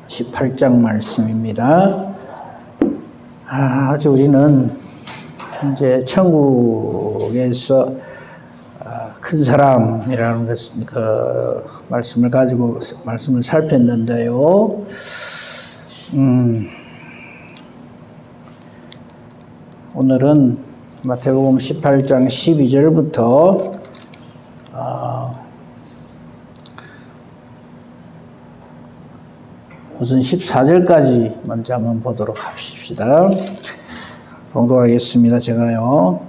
18장 말씀입니다. 아주 우리는 이제 천국에서 큰 사람이라는 그 말씀을 가지고 말씀을 살폈는데요. 오늘은 마태복음 18장 12절부터 우선 14절까지 먼저 한번 보도록 합시다. 봉독하겠습니다. 제가요.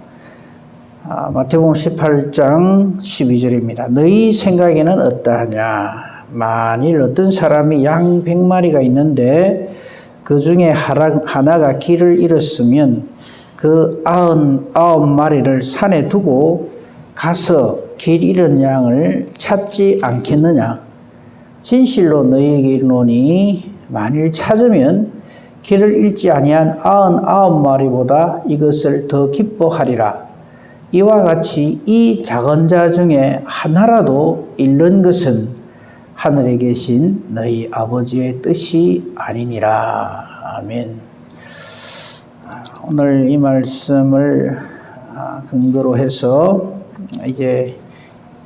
마태복음 18장 12절입니다. 너희 생각에는 어떠하냐? 만일 어떤 사람이 양 100마리가 있는데 그 중에 하나가 길을 잃었으면 그 99마리를 산에 두고 가서 길 잃은 양을 찾지 않겠느냐? 진실로 너희에게 이르노니 만일 찾으면 길을 잃지 아니한 99마리보다 이것을 더 기뻐하리라. 이와 같이 이 작은 자 중에 하나라도 잃는 것은 하늘에 계신 너희 아버지의 뜻이 아니니라. 아멘. 오늘 이 말씀을 근거로 해서 이제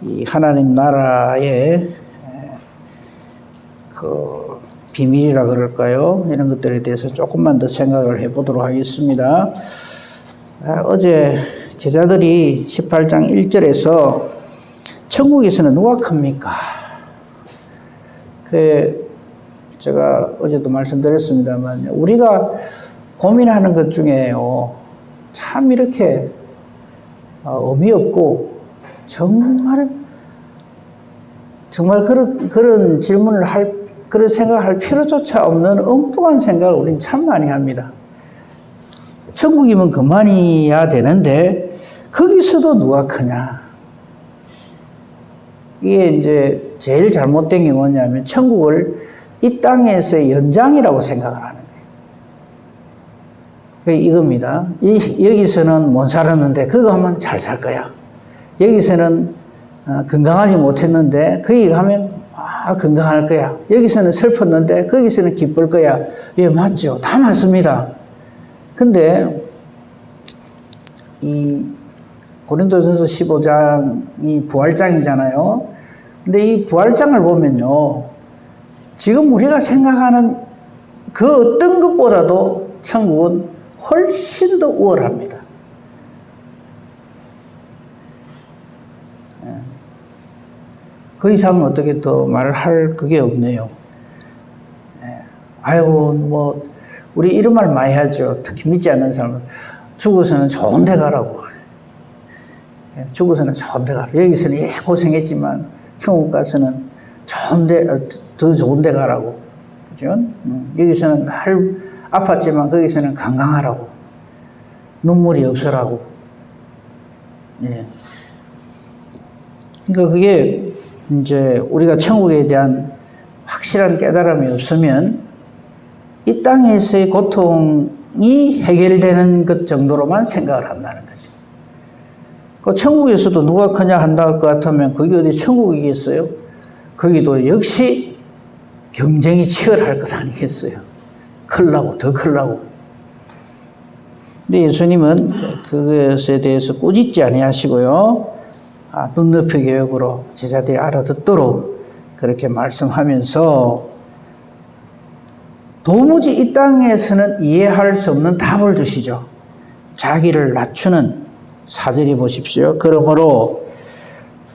이 하나님 나라의 그 비밀이라 그럴까요? 이런 것들에 대해서 조금만 더 생각을 해보도록 하겠습니다. 어제 제자들이 18장 1절에서 천국에서는 누가 큽니까? 제가 어제도 말씀드렸습니다만 우리가 고민하는 것 중에요, 참 이렇게 의미 없고 정말 그런 질문을 그런 생각할 필요조차 없는 엉뚱한 생각을 우리는 참 많이 합니다. 천국이면 그만이야 되는데 거기서도 누가 크냐? 이게 이제 제일 잘못된 게 뭐냐면 천국을 이 땅에서의 연장이라고 생각을 하는 거예요. 이겁니다. 여기서는 못 살았는데 그거 하면 잘 살 거야. 여기서는 건강하지 못했는데 거기 가면 건강할 거야. 여기서는 슬펐는데 거기서는 기쁠 거야. 예, 맞죠. 다 맞습니다. 근데 이 고린도전서 15장이 부활장이잖아요. 근데 이 부활장을 보면요, 지금 우리가 생각하는 그 어떤 것보다도 천국은 훨씬 더 우월합니다. 그 이상 어떻게 더 말을 할 그게 없네요. 아이고, 우리 이런 말 많이 하죠. 특히 믿지 않는 사람은. 죽어서는 좋은 데 가라고. 죽어서는 좋은 데 가라고. 여기서는 고생했지만, 천국 가서는 더 좋은 데 가라고. 그죠? 여기서는 아팠지만, 거기서는 건강하라고. 눈물이 없으라고. 예. 그러니까 그게, 이제 우리가 천국에 대한 확실한 깨달음이 없으면 이 땅에서의 고통이 해결되는 것 정도로만 생각을 한다는 거죠. 그 천국에서도 누가 크냐 한다 할 것 같으면 거기 어디 천국이겠어요? 거기도 역시 경쟁이 치열할 것 아니겠어요? 더 크려고. 근데 예수님은 그것에 대해서 꾸짖지 아니하시고요, 눈높이 교육으로 제자들이 알아듣도록 그렇게 말씀하면서 도무지 이 땅에서는 이해할 수 없는 답을 주시죠. 자기를 낮추는, 4절이 보십시오. 그러므로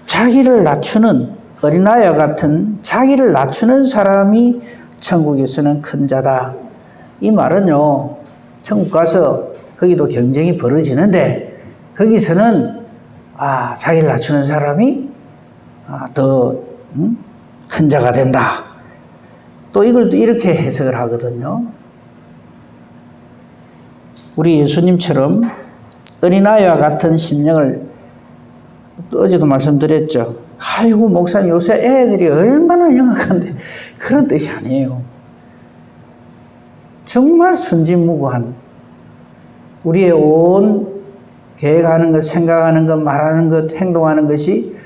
자기를 낮추는, 어린아이와 같은 자기를 낮추는 사람이 천국에서는 큰 자다. 이 말은요, 천국 가서 거기도 경쟁이 벌어지는데 거기서는 자기를 낮추는 사람이 더 큰 자가 된다. 또 이걸 또 이렇게 해석을 하거든요. 우리 예수님처럼 어린아이와 같은 심령을, 어제도 말씀드렸죠. 아이고, 목사님 요새 애들이 얼마나 영악한데, 그런 뜻이 아니에요. 정말 순진무구한, 우리의 온 계획하는 것, 생각하는 것, 말하는 것, 행동하는 것이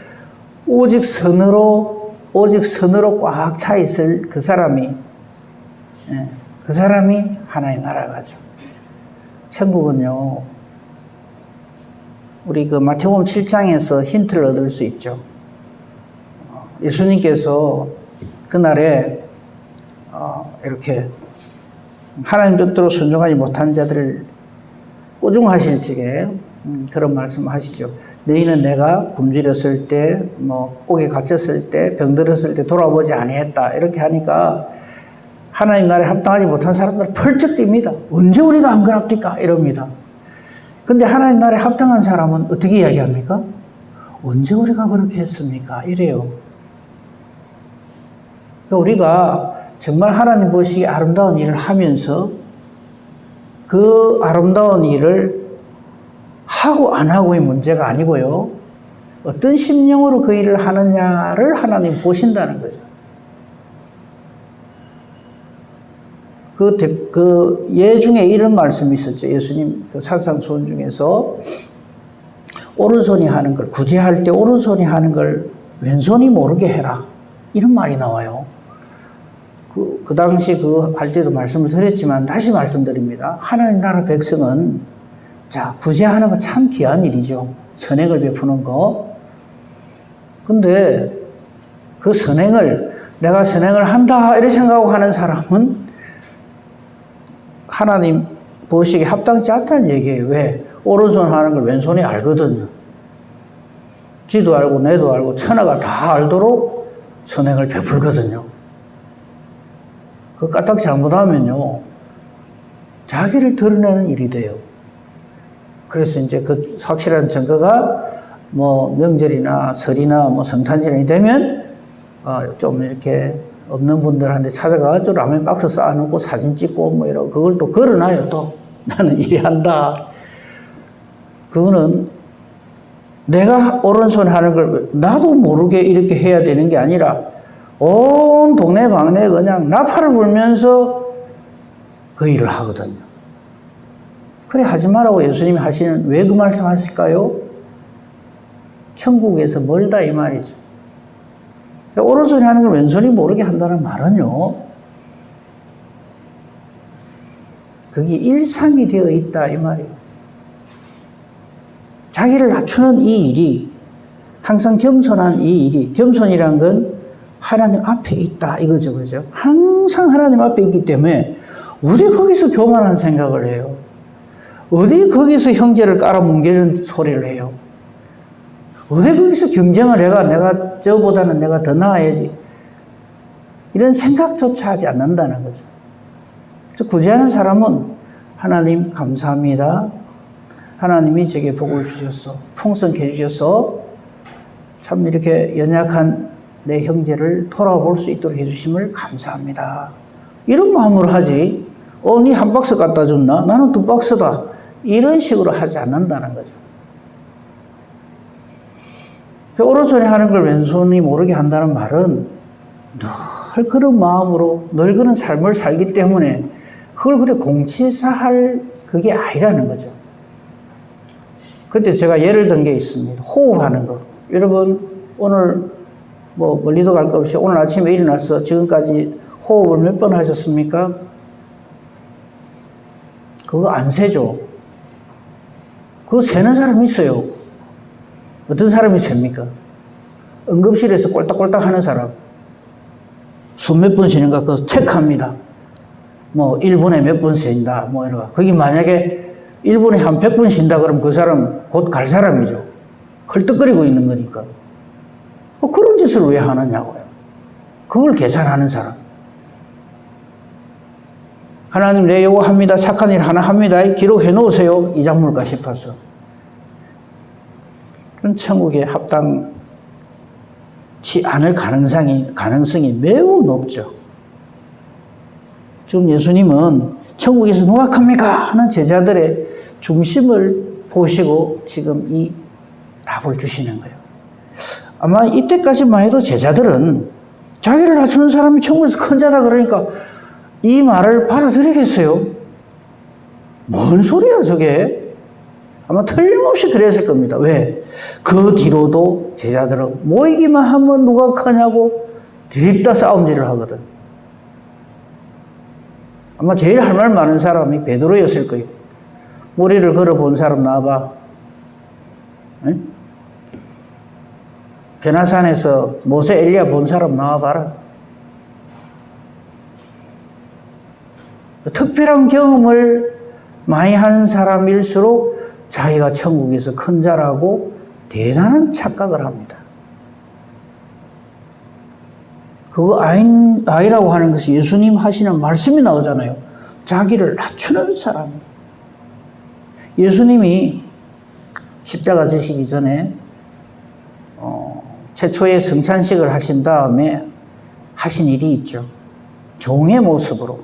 오직 선으로 오직 선으로 꽉 차 있을 그 사람이 하나님 나라 가죠. 천국은요, 우리 그 마태복음 7장에서 힌트를 얻을 수 있죠. 예수님께서 그날에 이렇게 하나님 뜻대로 순종하지 못한 자들을 꾸중하실 적에 그런 말씀하시죠. 너희는 내가 굶주렸을 때, 옥에 갇혔을 때, 병들었을 때 돌아보지 아니했다. 이렇게 하니까 하나님 나라에 합당하지 못한 사람들은 펄쩍 뜁니다. 언제 우리가 안 그럽니까? 이럽니다. 근데 하나님 나라에 합당한 사람은 어떻게 이야기합니까? 언제 우리가 그렇게 했습니까? 이래요. 그러니까 우리가 정말 하나님 보시기에 아름다운 일을 하면서 그 아름다운 일을 하고 안 하고의 문제가 아니고요. 어떤 심령으로 그 일을 하느냐를 하나님 보신다는 거죠. 그 예 중에 이런 말씀이 있었죠. 예수님 그 산상수훈 중에서 오른손이 하는 걸, 구제할 때 오른손이 하는 걸 왼손이 모르게 해라. 이런 말이 나와요. 그 당시 할 때도 말씀을 드렸지만 다시 말씀드립니다. 하나님 나라 백성은 구제하는 거 참 귀한 일이죠. 선행을 베푸는 거. 근데 그 내가 선행을 한다, 이렇게 생각하고 하는 사람은 하나님 보시기에 합당치 않다는 얘기예요. 왜? 오른손 하는 걸 왼손이 알거든요. 지도 알고 내도 알고 천하가 다 알도록 선행을 베풀거든요. 그 까딱 잘못하면요, 자기를 드러내는 일이 돼요. 그래서 이제 그 확실한 증거가 명절이나 설이나 성탄절이 되면 좀 이렇게 없는 분들한테 찾아가가지고 라면 박스 쌓아놓고 사진 찍고 이러고 그걸 또 걸어놔요. 또 나는 이리 한다. 그거는 내가 오른손 하는 걸 나도 모르게 이렇게 해야 되는 게 아니라 온 동네 방네 그냥 나팔을 불면서 그 일을 하거든요. 그래 하지 말라고 예수님이 하시는, 왜 그 말씀 하실까요? 천국에서 멀다 이 말이죠. 그러니까 오른손이 하는 걸 왼손이 모르게 한다는 말은요, 그게 일상이 되어 있다 이 말이에요. 자기를 낮추는 이 일이, 항상 겸손한 이 일이, 겸손이란 건 하나님 앞에 있다 이거죠. 그죠? 항상 하나님 앞에 있기 때문에 어디 거기서 교만한 생각을 해요. 어디 거기서 형제를 깔아뭉개는 소리를 해요. 어디 거기서 경쟁을 해가 내가 저보다는 내가 더 나아야지. 이런 생각조차 하지 않는다는 거죠. 구제하는 사람은 하나님 감사합니다. 하나님이 제게 복을 주셔서 풍성케 해주셔서 참 이렇게 연약한 내 형제를 돌아볼 수 있도록 해주심을 감사합니다. 이런 마음으로 하지, 니 한 박스 갖다 줬나? 나는 2박스다. 이런 식으로 하지 않는다는 거죠. 오른손이 하는 걸 왼손이 모르게 한다는 말은 늘 그런 마음으로 늘 그런 삶을 살기 때문에 그걸 그래 공치사할 그게 아니라는 거죠. 그때 제가 예를 든 게 있습니다. 호흡하는 거. 여러분 오늘 멀리도 갈 거 없이 오늘 아침에 일어나서 지금까지 호흡을 몇 번 하셨습니까? 그거 안 세죠. 그거 세는 사람이 있어요. 어떤 사람이 셉니까? 응급실에서 꼴딱꼴딱 하는 사람. 숨 몇 번 쉬는가 그거 체크합니다. 1분에 몇 번 쉰다. 이러고. 그게 만약에 1분에 한 100번 쉰다 그러면 그 사람 곧 갈 사람이죠. 헐떡거리고 있는 거니까. 그런 짓을 왜 하느냐고요. 그걸 계산하는 사람. 하나님 내 요거 합니다. 착한 일 하나 합니다. 기록해 놓으세요. 이 작물가 싶어서. 그런 천국에 합당치 않을 가능성이 매우 높죠. 지금 예수님은 천국에서 누가 큽니까? 하는 제자들의 중심을 보시고 지금 이 답을 주시는 거예요. 아마 이때까지만 해도 제자들은 자기를 낮추는 사람이 천국에서 큰 자다 그러니까 이 말을 받아들이겠어요? 뭔 소리야 저게? 아마 틀림없이 그랬을 겁니다. 왜? 그 뒤로도 제자들은 모이기만 하면 누가 크냐고 드립다 싸움질을 하거든. 아마 제일 할 말 많은 사람이 베드로였을 거예요. 머리를 걸어본 사람 나와봐. 응? 베나산에서 모세 엘리야 본 사람 나와봐라. 특별한 경험을 많이 한 사람일수록 자기가 천국에서 큰 자라고 대단한 착각을 합니다. 그거 아이라고 하는 것이 예수님 하시는 말씀이 나오잖아요. 자기를 낮추는 사람. 예수님이 십자가 지시기 전에 최초의 성찬식을 하신 다음에 하신 일이 있죠. 종의 모습으로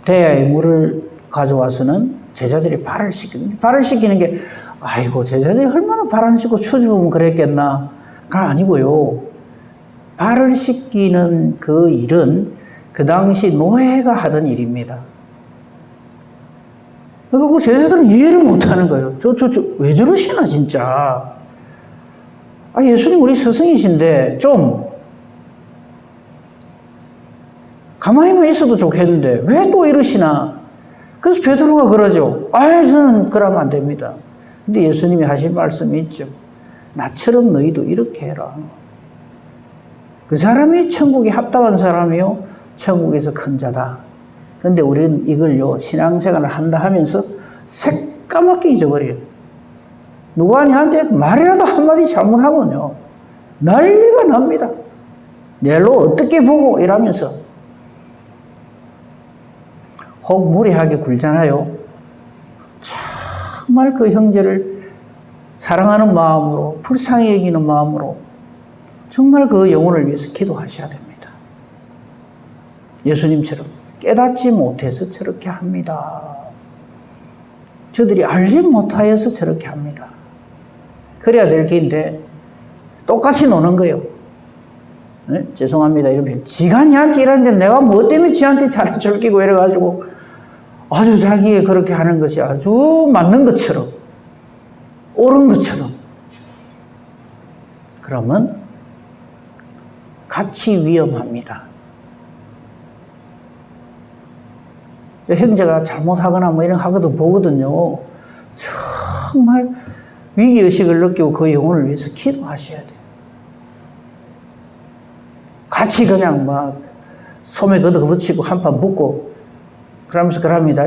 대야에 물을 가져와서는 제자들이 발을 씻기는 게 아이고 제자들이 얼마나 발 안 씻고 추죽으면 그랬겠나가 아니고요. 발을 씻기는 그 일은 그 당시 노예가 하던 일입니다. 그러니까 그 제자들은 이해를 못하는 거예요. 왜 저러시나 진짜. 아 예수님 우리 스승이신데 좀 가만히만 있어도 좋겠는데 왜 또 이러시나. 그래서 베드로가 그러죠. 저는 그러면 안 됩니다. 근데 예수님이 하신 말씀이 있죠. 나처럼 너희도 이렇게 해라. 그 사람이 천국에 합당한 사람이요. 천국에서 큰 자다. 근데 우리는 이걸요, 신앙생활을 한다 하면서 새까맣게 잊어버려요. 누가 니한테 말이라도 한마디 잘못하면요, 난리가 납니다. 내로 어떻게 보고 이러면서. 혹 무례하게 굴잖아요. 정말 그 형제를 사랑하는 마음으로, 불쌍히 여기는 마음으로 정말 그 영혼을 위해서 기도하셔야 됩니다. 예수님처럼 깨닫지 못해서 저렇게 합니다. 저들이 알지 못하여서 저렇게 합니다. 그래야 될 게인데 똑같이 노는 거예요. 네? 죄송합니다. 이러면 지가 니한테 이러는데 내가 뭐 때문에 지한테 잘해줄 끼고 이래가지고 아주 자기의 그렇게 하는 것이 아주 맞는 것처럼 옳은 것처럼 그러면 같이 위험합니다. 형제가 잘못하거나 뭐 이런 하거든 보거든요. 정말 위기의식을 느끼고 그 영혼을 위해서 기도하셔야 돼요. 같이 그냥 막 소매 걷어붙이고 한판 묻고 그러면서 그럽니다.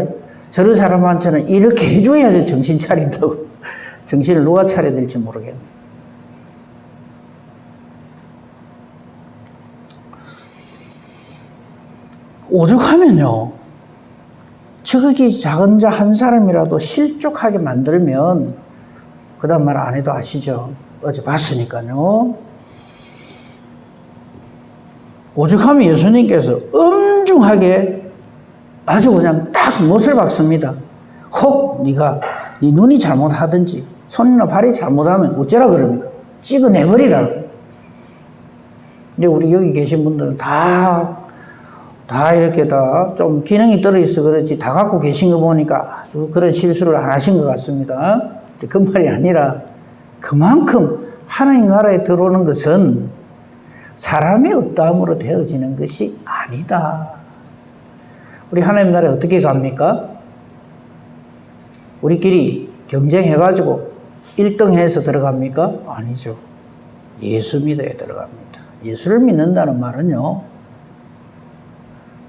저런 사람한테는 이렇게 해줘야지 정신 차린다고. 정신을 누가 차려야 될지 모르겠네. 오죽하면요. 저기 작은 자 한 사람이라도 실족하게 만들면 그 다음 말 안 해도 아시죠? 어제 봤으니까요. 오죽하면 예수님께서 엄중하게 아주 그냥 딱 못을 박습니다. 혹 네가 네 눈이 잘못하든지 손이나 발이 잘못하면 어쩌라 그럽니까? 찍어내버리라. 근데 우리 여기 계신 분들은 다 이렇게 다 좀 기능이 떨어져서 그렇지 다 갖고 계신 거 보니까 아주 그런 실수를 안 하신 것 같습니다. 그 말이 아니라 그만큼 하나님 나라에 들어오는 것은 사람의 어떠함으로 되어지는 것이 아니다. 우리 하나님 나라에 어떻게 갑니까? 우리끼리 경쟁해가지고 1등 해서 들어갑니까? 아니죠. 예수 믿어야 들어갑니다. 예수를 믿는다는 말은요,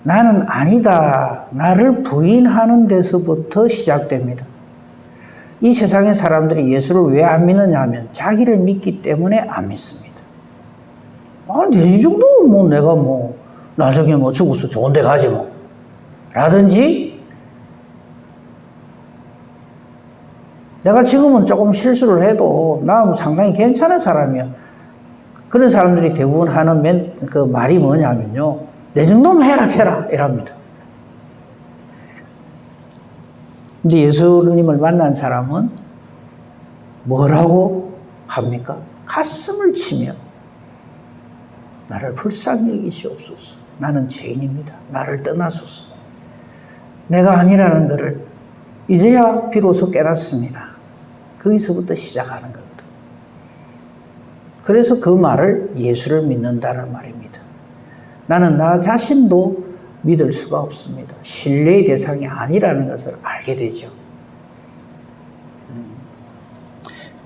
나는 아니다. 나를 부인하는 데서부터 시작됩니다. 이 세상의 사람들이 예수를 왜 안 믿느냐 하면 자기를 믿기 때문에 안 믿습니다. 이 정도면 뭐 내가 뭐 나중에 뭐 죽어서 좋은 데 가지 뭐. 라든지 내가 지금은 조금 실수를 해도 나 상당히 괜찮은 사람이야. 그런 사람들이 대부분 하는 그 말이 뭐냐면요. 내 정도면 해라 이랍니다. 근데 예수님을 만난 사람은 뭐라고 합니까? 가슴을 치며 나를 불쌍히 여기시옵소서. 나는 죄인입니다. 나를 떠나소서. 내가 아니라는 것을 이제야 비로소 깨닫습니다. 거기서부터 시작하는 거거든. 그래서 그 말을 예수를 믿는다는 말입니다. 나는 나 자신도 믿을 수가 없습니다. 신뢰의 대상이 아니라는 것을 알게 되죠.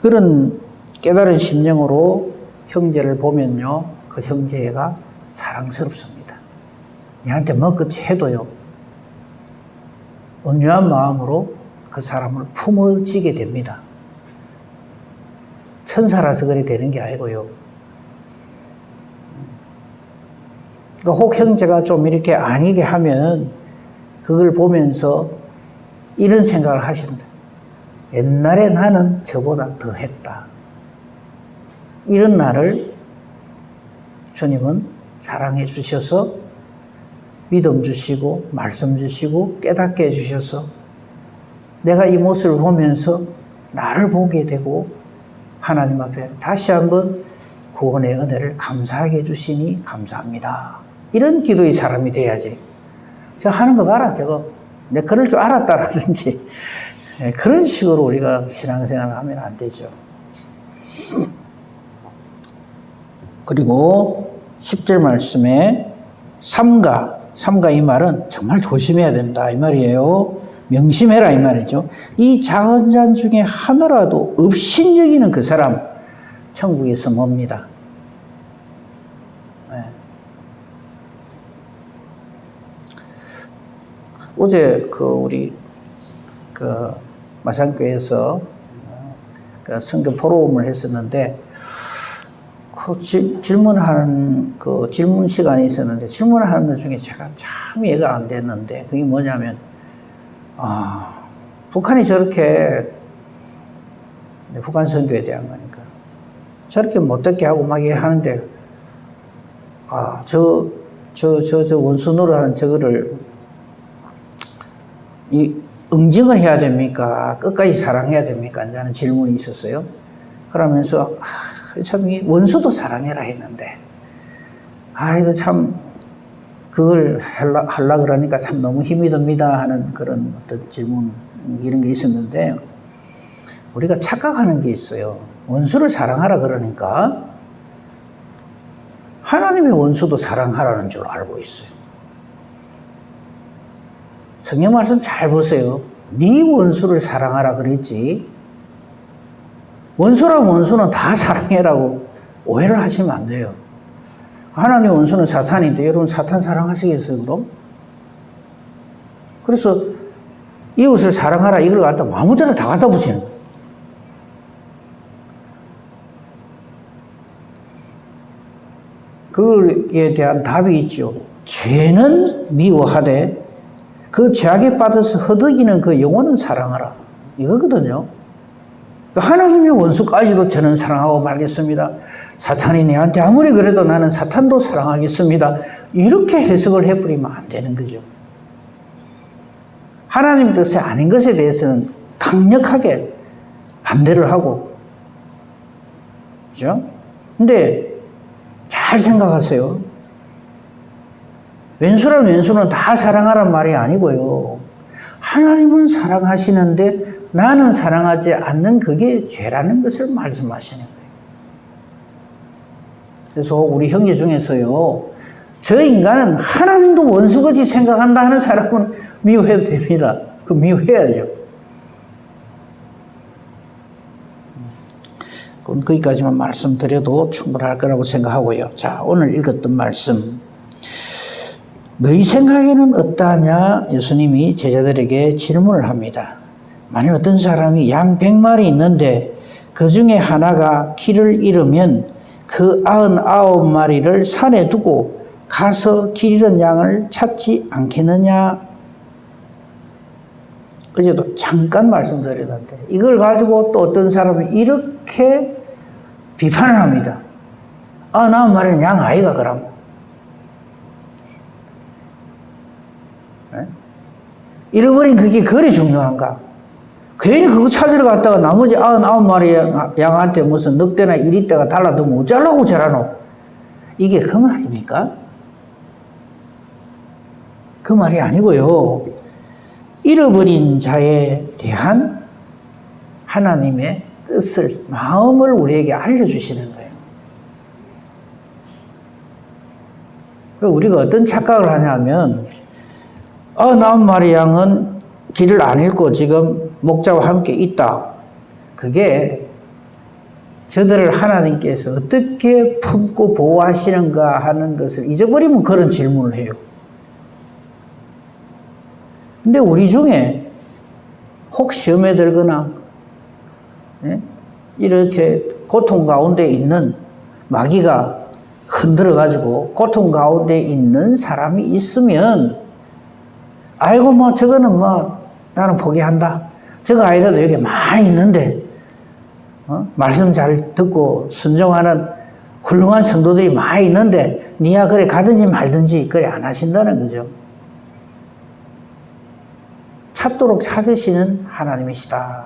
그런 깨달은 심령으로 형제를 보면요, 그 형제가 사랑스럽습니다. 얘한테 뭐끝이 해도요, 온유한 마음으로 그 사람을 품어지게 됩니다. 천사라서 그래 되는 게 아니고요. 그러니까 혹 형제가 좀 이렇게 아니게 하면 그걸 보면서 이런 생각을 하신다. 옛날에 나는 저보다 더 했다. 이런 나를 주님은 사랑해 주셔서 믿음 주시고 말씀 주시고 깨닫게 해주셔서 내가 이 모습을 보면서 나를 보게 되고 하나님 앞에 다시 한번 구원의 은혜를 감사하게 해주시니 감사합니다. 이런 기도의 사람이 돼야지. 저 하는 거 봐라, 저거. 내가 그럴 줄 알았다라든지 그런 식으로 우리가 신앙생활을 하면 안 되죠. 그리고 10절 말씀에 삼가 이 말은 정말 조심해야 된다 이 말이에요. 명심해라 이 말이죠. 이 작은 잔 중에 하나라도 업신여기는 그 사람 천국에서 멉니다. 네. 어제 우리 마산교회에서 성경 포럼을 했었는데 질문하는 질문 시간이 있었는데 질문하는 것 중에 제가 참 이해가 안 됐는데 그게 뭐냐면 북한이 저렇게 북한 선교에 대한 거니까 저렇게 못되게 하고 막 하는데 저 원수 노릇하는 저거를 응징을 해야 됩니까? 끝까지 사랑해야 됩니까? 하는 질문이 있었어요. 그러면서 참 원수도 사랑해라 했는데 이거 참 그걸 하려 그러니까 참 너무 힘이 듭니다 하는 그런 어떤 질문 이런 게 있었는데 우리가 착각하는 게 있어요. 원수를 사랑하라 그러니까 하나님의 원수도 사랑하라는 줄 알고 있어요. 성경 말씀 잘 보세요. 네 원수를 사랑하라 그랬지 원수랑 원수는 다 사랑해라고 오해를 하시면 안 돼요. 하나님의 원수는 사탄인데 여러분 사탄 사랑하시겠어요 그럼? 그래서 이웃을 사랑하라 이걸 갖다 아무데나 다 갖다 붙이는 거예요. 그에 대한 답이 있죠. 죄는 미워하되 그 죄악에 빠져서 허덕이는 그 영혼은 사랑하라 이거거든요. 하나님의 원수까지도 저는 사랑하고 말겠습니다. 사탄이 내한테 아무리 그래도 나는 사탄도 사랑하겠습니다. 이렇게 해석을 해버리면 안 되는 거죠. 하나님 뜻이 아닌 것에 대해서는 강력하게 반대를 하고, 그죠? 근데 잘 생각하세요. 왼수는 다 사랑하란 말이 아니고요. 하나님은 사랑하시는데 나는 사랑하지 않는 그게 죄라는 것을 말씀하시는 거예요. 그래서 우리 형제 중에서요, 저 인간은 하나님도 원수같이 생각한다 하는 사람은 미워해도 됩니다. 그 미워해야죠. 그건 거기까지만 말씀드려도 충분할 거라고 생각하고요. 자, 오늘 읽었던 말씀. 너희 생각에는 어떠하냐? 예수님이 제자들에게 질문을 합니다. 만약 어떤 사람이 양 100마리 있는데 그 중에 하나가 길을 잃으면 그 99마리를 산에 두고 가서 길 잃은 양을 찾지 않겠느냐? 어제도 잠깐 말씀드렸는데 이걸 가지고 또 어떤 사람이 이렇게 비판을 합니다. 99마리는 양 아이가 그러면. 잃어버린 그게 그리 중요한가? 괜히 그거 찾으러 갔다가 나머지 99마리 양한테 무슨 넉대나 1리대가 달라도 모자라고 저라노. 이게 그 말입니까? 그 말이 아니고요. 잃어버린 자에 대한 하나님의 뜻을, 마음을 우리에게 알려주시는 거예요. 우리가 어떤 착각을 하냐면, 나은마리 양은 길을 안 잃고 지금 목자와 함께 있다. 그게 저들을 하나님께서 어떻게 품고 보호하시는가 하는 것을 잊어버리면 그런 질문을 해요. 근데 우리 중에 혹 시험에 들거나 이렇게 고통 가운데 있는 마귀가 흔들어가지고 고통 가운데 있는 사람이 있으면 아이고 뭐 저거는 뭐 나는 포기한다. 저거 아니라도 여기 많이 있는데 말씀 잘 듣고 순종하는 훌륭한 성도들이 많이 있는데 니야 그래 가든지 말든지 그래 안 하신다는 거죠. 찾도록 찾으시는 하나님이시다.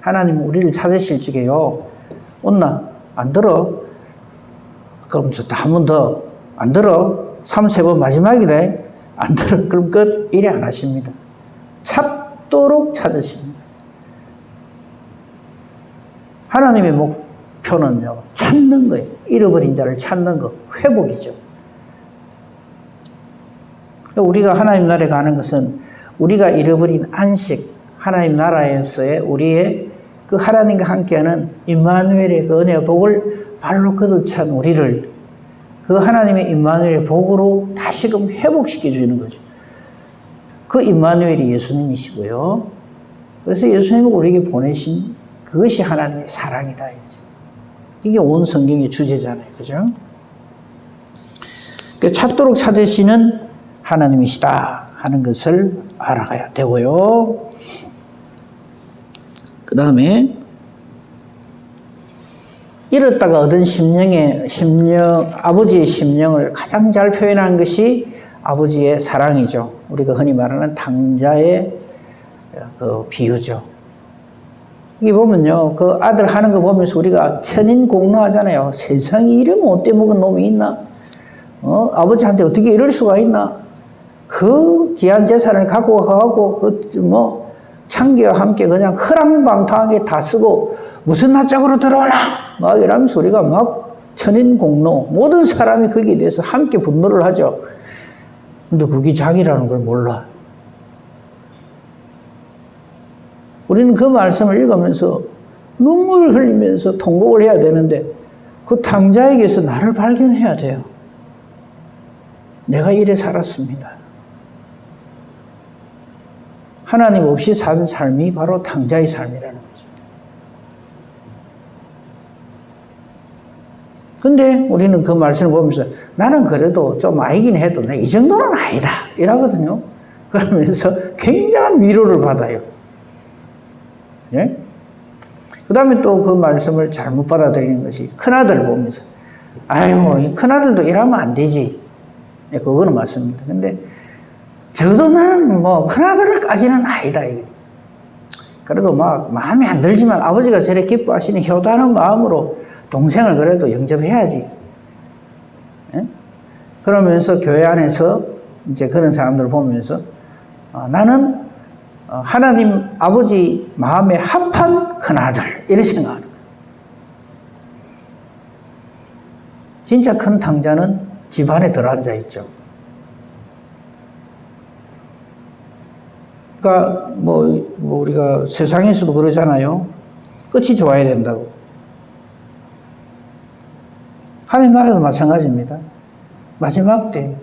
하나님은 우리를 찾으실 적에요. 온나 안 들어? 그럼 좋다. 한 번 더. 안 들어? 3, 4번 마지막이래. 안 들어? 그럼 끝. 이래 안 하십니다. 찾도록 찾으십니다. 하나님의 목표는요, 찾는 거예요. 잃어버린 자를 찾는 거, 회복이죠. 우리가 하나님 나라에 가는 것은 우리가 잃어버린 안식, 하나님 나라에서의 우리의 그 하나님과 함께하는 임마누엘의 그 은혜와 복을 발로 걷어찬 우리를 그 하나님의 임마누엘의 복으로 다시금 회복시켜 주는 거죠. 그 임마누엘이 예수님이시고요. 그래서 예수님을 우리에게 보내신 그것이 하나님의 사랑이다. 이게 온 성경의 주제잖아요. 그죠? 찾도록 찾으시는 하나님이시다 하는 것을 알아가야 되고요. 그 다음에 잃었다가 얻은 아버지의 심령을 가장 잘 표현한 것이 아버지의 사랑이죠. 우리가 흔히 말하는 당자의 그 비유죠. 여기 보면요, 그 아들 하는 거 보면서 우리가 천인공노하잖아요. 세상에 이런 못돼 먹은 놈이 있나? 아버지한테 어떻게 이럴 수가 있나? 그 귀한 재산을 갖고 가고, 창기와 함께 그냥 허랑방탕하게 다 쓰고, 무슨 낯짝으로 들어오나? 막 이러면서 우리가 막 천인공노, 모든 사람이 거기에 대해서 함께 분노를 하죠. 근데 그게 자기라는 걸 몰라. 우리는 그 말씀을 읽으면서 눈물을 흘리면서 통곡을 해야 되는데 그 당자에게서 나를 발견해야 돼요. 내가 이래 살았습니다. 하나님 없이 산 삶이 바로 당자의 삶이라는 거죠. 근데 우리는 그 말씀을 보면서 나는 그래도 좀 알긴 해도 이 정도는 아니다 이러거든요. 그러면서 굉장한 위로를 받아요. 예? 그 다음에 또 그 말씀을 잘못 받아들이는 것이 큰아들 보면서 아유 이 큰아들도 이러면 안 되지. 예, 그거는 맞습니다. 근데 적어도 나는 큰아들까지는 아니다. 그래도 막 마음에 안 들지만 아버지가 저래 기뻐하시는 효도하는 마음으로 동생을 그래도 영접해야지. 예? 그러면서 교회 안에서 이제 그런 사람들을 보면서 나는 하나님 아버지 마음에 합한 큰아들 이렇게 생각하는 거예요. 진짜 큰 당자는 집안에 들어앉아 있죠. 그러니까 우리가 세상에서도 그러잖아요. 끝이 좋아야 된다고. 하나님 나라도 마찬가지입니다. 마지막 때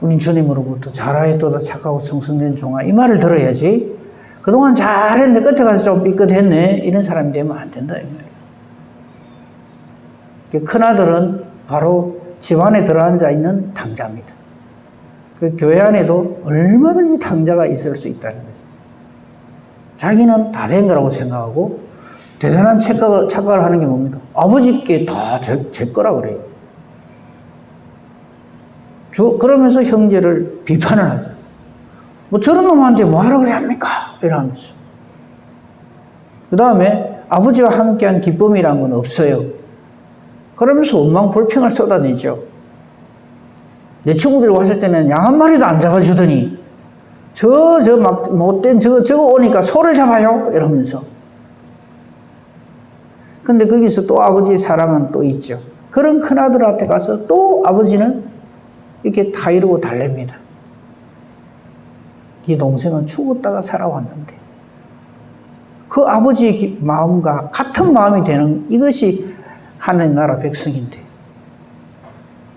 우린 주님으로부터 잘하였도다 착하고 성성된 종아 이 말을 들어야지. 그동안 잘했는데 끝에 가서 좀 삐끗했네 이런 사람이 되면 안 된다. 큰아들은 바로 집안에 들어앉아 있는 당자입니다. 그 교회 안에도 얼마든지 당자가 있을 수 있다는 거죠. 자기는 다 된 거라고 생각하고 대단한 착각을 하는 게 뭡니까? 아버지께 다 제 거라 그래요. 그러면서 형제를 비판을 하죠. 저런 놈한테 뭐하라 그래 합니까? 이러면서. 그 다음에 아버지와 함께한 기쁨이란 건 없어요. 그러면서 원망 불평을 쏟아내죠. 내 친구들이 왔을 때는 양 한 마리도 안 잡아주더니 못된 저거 오니까 소를 잡아요? 이러면서. 근데 거기서 또 아버지의 사랑은 또 있죠. 그런 큰아들한테 가서 또 아버지는 이렇게 타이르고 달랩니다. 이 동생은 죽었다가 살아왔는데 그 아버지의 마음과 같은 마음이 되는 이것이 하나님 나라 백성인데,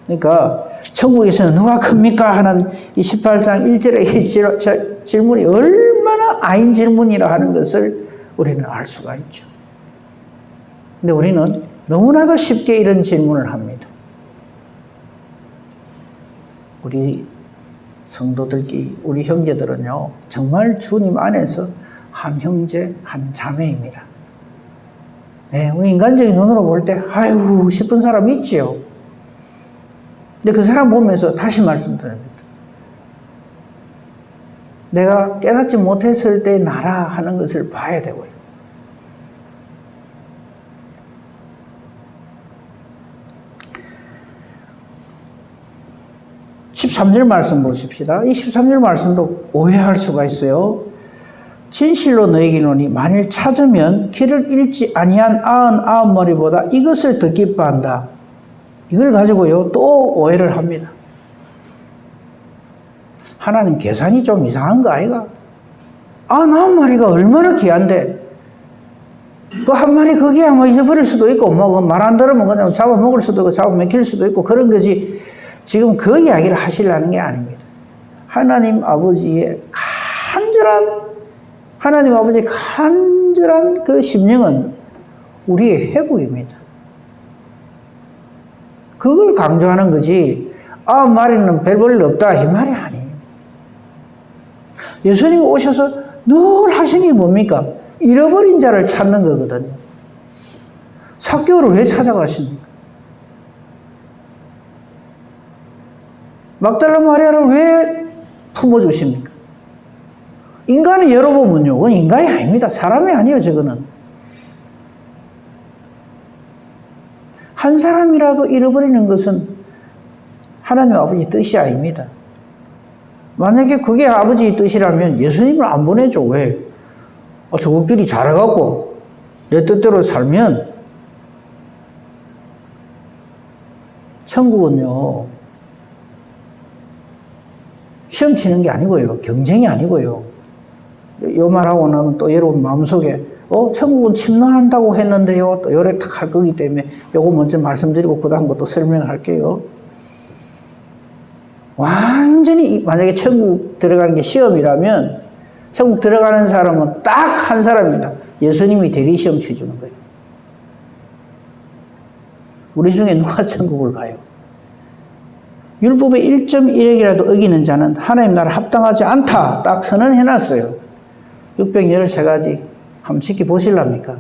그러니까 천국에서는 누가 큽니까? 하는 이 18장 1절의 질문이 얼마나 아닌 질문이라 하는 것을 우리는 알 수가 있죠. 근데 우리는 너무나도 쉽게 이런 질문을 합니다. 우리 성도들끼리, 우리 형제들은요, 정말 주님 안에서 한 형제, 한 자매입니다. 네, 우리 인간적인 눈으로 볼 때, 아유, 싶은 사람 있지요. 근데 그 사람 보면서 다시 말씀드립니다. 내가 깨닫지 못했을 때 나라 하는 것을 봐야 되고요. 13절 말씀 보십시다. 이 13절 말씀도 오해할 수가 있어요. 진실로 너에게 이르노니 만일 찾으면 길을 잃지 아니한 99마리보다 이것을 더 기뻐한다. 이걸 가지고요 또 오해를 합니다. 하나님 계산이 좀 이상한 거 아이가? 99마리가 얼마나 귀한데 그 한 마리 거기야 뭐 잊어버릴 수도 있고 뭐 말 안 들으면 그냥 잡아먹을 수도 있고 잡아먹힐 수도 있고 그런 거지. 지금 그 이야기를 하시려는 게 아닙니다. 하나님 아버지의 간절한 그 심령은 우리의 회복입니다. 그걸 강조하는 거지, 말에는 별 볼 일 없다, 이 말이 아니에요. 예수님이 오셔서 늘 하신 게 뭡니까? 잃어버린 자를 찾는 거거든요. 삭개오를 왜 찾아가십니까? 막달라 마리아를 왜 품어주십니까? 인간을 열어보면요, 그건 인간이 아닙니다. 사람이 아니에요, 저거는. 한 사람이라도 잃어버리는 것은 하나님 아버지 뜻이 아닙니다. 만약에 그게 아버지의 뜻이라면 예수님을 안 보내죠. 왜? 저것들이 잘해갖고 내 뜻대로 살면. 천국은요, 시험 치는 게 아니고요, 경쟁이 아니고요. 요 말하고 나면 또 여러분 마음속에 천국은 침노한다고 했는데요, 또 요래 탁 할 거기 때문에 요거 먼저 말씀드리고 그 다음 것도 설명할게요. 완전히 만약에 천국 들어가는 게 시험이라면 천국 들어가는 사람은 딱 한 사람입니다. 예수님이 대리 시험 쳐주는 거예요. 우리 중에 누가 천국을 가요? 율법의 1.1핵이라도 어기는 자는 하나님 나라 합당하지 않다. 딱 선언해놨어요. 613가지 한번 지켜보실랍니까?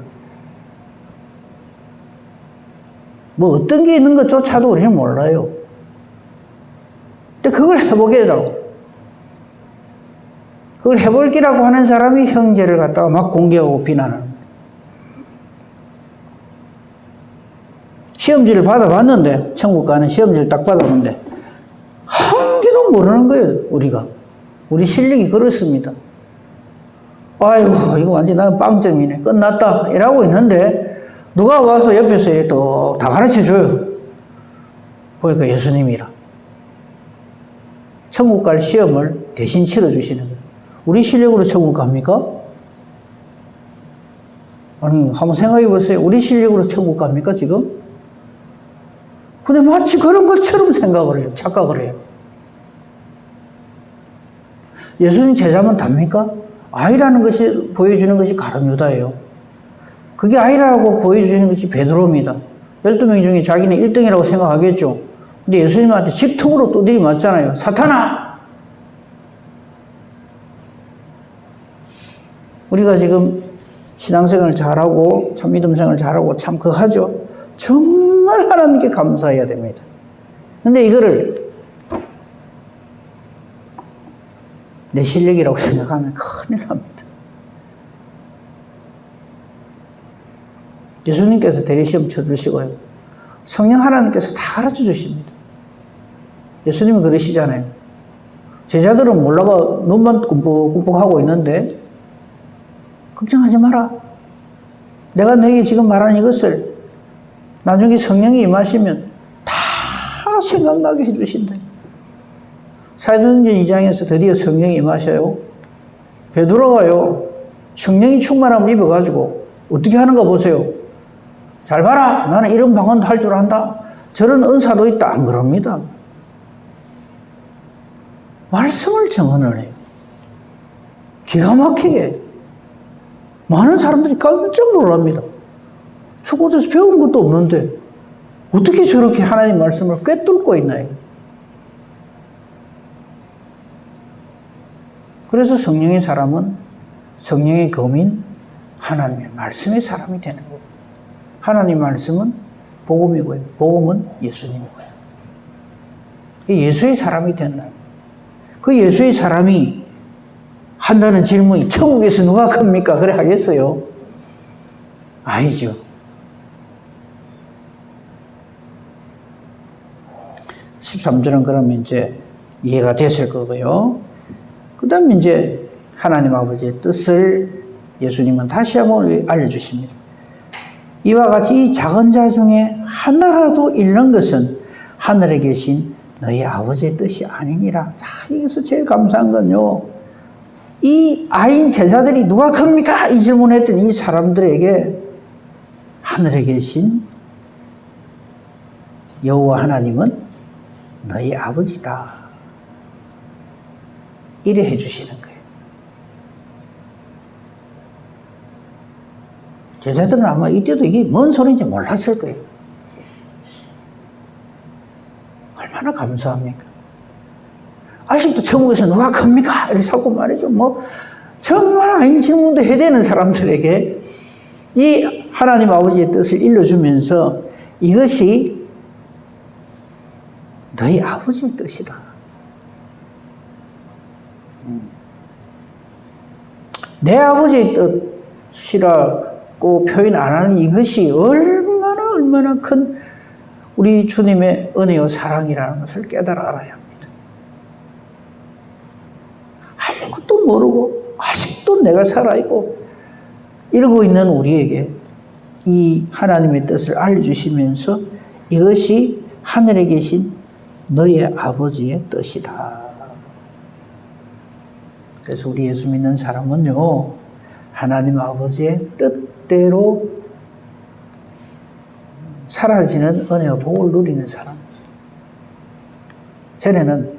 뭐 어떤 게 있는 것조차도 우리는 몰라요. 근데 그걸 해보겠다고. 그걸 해볼기라고 하는 사람이 형제를 갖다가 막 공격하고 비난하는. 시험지를 받아봤는데, 천국 가는 시험지를 딱 받아봤는데 한 개도 모르는 거예요, 우리가. 우리 실력이 그렇습니다. 아이고, 이거 완전 나는 빵점이네. 끝났다. 이러고 있는데, 누가 와서 옆에서 이렇게 또 다 가르쳐 줘요. 보니까 예수님이라. 천국 갈 시험을 대신 치러주시는 거예요. 우리 실력으로 천국 갑니까? 아니, 한번 생각해 보세요. 우리 실력으로 천국 갑니까, 지금? 근데 마치 그런 것처럼 생각을 해요. 착각을 해요. 예수님 제자면 답니까? 아이라는 것이 보여주는 것이 가룟 유다예요. 그게 아이라고 보여주는 것이 베드로입니다. 12명 중에 자기는 1등이라고 생각하겠죠. 근데 예수님한테 직통으로 두드리 맞잖아요. 사탄아! 우리가 지금 신앙생활을 잘하고 참 믿음생활을 잘하고 참 그거 하죠. 정말 하나님께 감사해야 됩니다. 근데 이거를 내 실력이라고 생각하면 큰일 납니다. 예수님께서 대리시험 쳐주시고요. 성령 하나님께서 다 가르쳐 주십니다. 예수님이 그러시잖아요. 제자들은 몰라가 눈만 꿈뻑꿈뻑 하고 있는데 걱정하지 마라. 내가 너에게 지금 말한 이것을 나중에 성령이 임하시면 다 생각나게 해주신다. 사도행전 2장에서 드디어 성령이 임하셔요. 베드로가요, 성령이 충만함을 입어가지고 어떻게 하는가 보세요. 잘 봐라. 나는 이런 방언도 할 줄 안다. 저런 은사도 있다. 안 그럽니다. 말씀을 정언을 해요. 기가 막히게. 많은 사람들이 깜짝 놀랍니다. 저 곳에서 배운 것도 없는데 어떻게 저렇게 하나님 말씀을 꿰뚫고 있나요? 그래서 성령의 사람은 성령의 검인 하나님의 말씀의 사람이 되는 거예요. 하나님 말씀은 복음이고요. 복음은 예수님이고요. 예수의 사람이 된다. 그 예수의 사람이 한다는 질문이 천국에서 누가 큽니까? 그래 하겠어요? 아니죠. 13절은 그러면 이제 이해가 됐을 거고요. 그 다음에 이제 하나님 아버지의 뜻을 예수님은 다시 한번 알려주십니다. 이와 같이 이 작은 자 중에 하나라도 잃는 것은 하늘에 계신 너희 아버지의 뜻이 아니니라. 자, 여기서 제일 감사한 건요. 이 아인 제자들이 누가 큽니까? 이 질문했던 이 사람들에게 하늘에 계신 여호와 하나님은 너희 아버지다. 이래 해주시는 거예요. 제자들은 아마 이때도 이게 뭔 소리인지 몰랐을 거예요. 얼마나 감사합니까? 아직도 천국에서 누가 큽니까? 이렇게 자꾸 말해줘. 뭐, 정말 아닌 질문도 해야 되는 사람들에게 이 하나님 아버지의 뜻을 일러주면서 이것이 너희 아버지의 뜻이다. 내 아버지의 뜻이라고 표현 안 하는 이것이 얼마나 큰 우리 주님의 은혜와 사랑이라는 것을 깨달아 알아야 합니다. 아무것도 모르고 아직도 내가 살아있고 이러고 있는 우리에게 이 하나님의 뜻을 알려주시면서 이것이 하늘에 계신 너의 아버지의 뜻이다. 그래서 우리 예수 믿는 사람은요, 하나님 아버지의 뜻대로 사라지는 은혜와 복을 누리는 사람이죠. 전에는,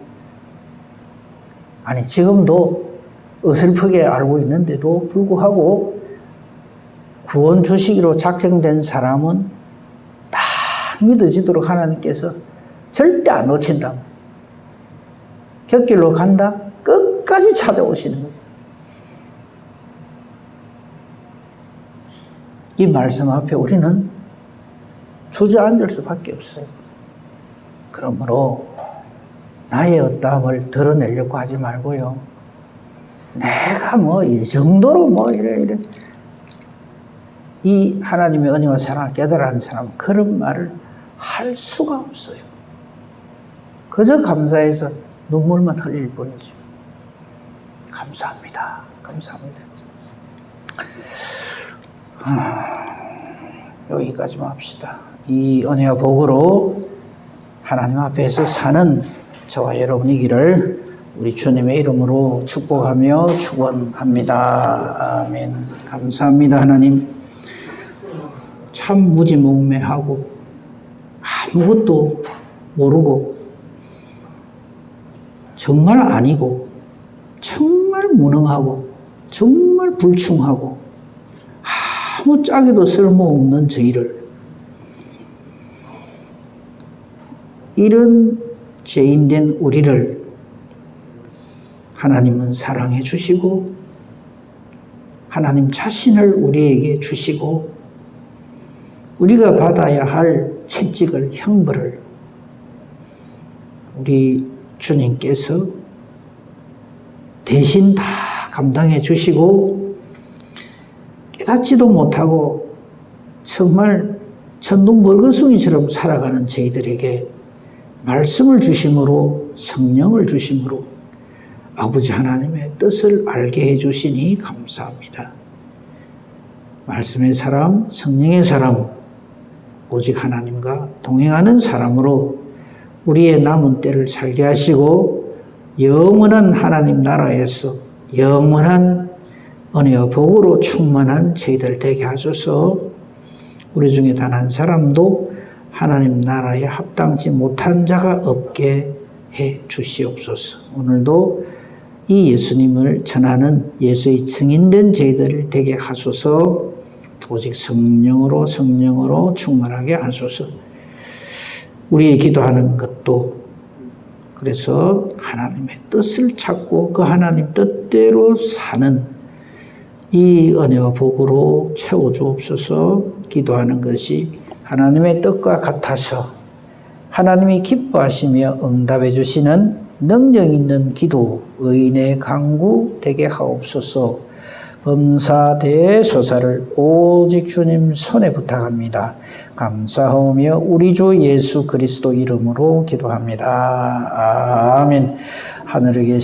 아니, 지금도 어설프게 알고 있는데도 불구하고 구원 주시기로 작정된 사람은 다 믿어지도록 하나님께서 절대 안 놓친다. 곁길로 간다. 끝까지 찾아오시는 거예요. 이 말씀 앞에 우리는 주저앉을 수밖에 없어요. 그러므로 나의 어떠함을 드러내려고 하지 말고요. 내가 뭐 이 정도로 뭐 이래 이 하나님의 은혜와 사랑을 깨달아는 사람은 그런 말을 할 수가 없어요. 그저 감사해서 눈물만 흘릴 뿐이죠. 감사합니다. 감사합니다. 여기까지만 합시다. 이 은혜와 복으로 하나님 앞에서 사는 저와 여러분이기를 우리 주님의 이름으로 축복하며 축원합니다. 아멘. 감사합니다. 하나님. 참 무지몽매하고 아무것도 모르고 정말 아니고 정말 무능하고 정말 불충하고 아무 짝에도 쓸모없는 저희를 이런 죄인된 우리를 하나님은 사랑해 주시고 하나님 자신을 우리에게 주시고 우리가 받아야 할 채찍을 형벌을 우리 주님께서 대신 다 감당해 주시고 깨닫지도 못하고 정말 천둥벌거숭이처럼 살아가는 저희들에게 말씀을 주심으로 성령을 주심으로 아버지 하나님의 뜻을 알게 해주시니 감사합니다. 말씀의 사람, 성령의 사람, 오직 하나님과 동행하는 사람으로 우리의 남은 때를 살게 하시고 영원한 하나님 나라에서 영원한 은혜와 복으로 충만한 저희들 되게 하소서. 우리 중에 단 한 사람도 하나님 나라에 합당치 못한 자가 없게 해 주시옵소서. 오늘도 이 예수님을 전하는 예수의 증인된 저희들 되게 하소서. 오직 성령으로 충만하게 하소서. 우리의 기도하는 것도 그래서 하나님의 뜻을 찾고 그 하나님 뜻대로 사는 이 은혜와 복으로 채워주옵소서. 기도하는 것이 하나님의 뜻과 같아서 하나님이 기뻐하시며 응답해 주시는 능력 있는 기도, 의인의 강구 되게 하옵소서. 범사 대소사를 오직 주님 손에 부탁합니다. 감사하오며 우리 주 예수 그리스도 이름으로 기도합니다. 아멘. 하늘에 계신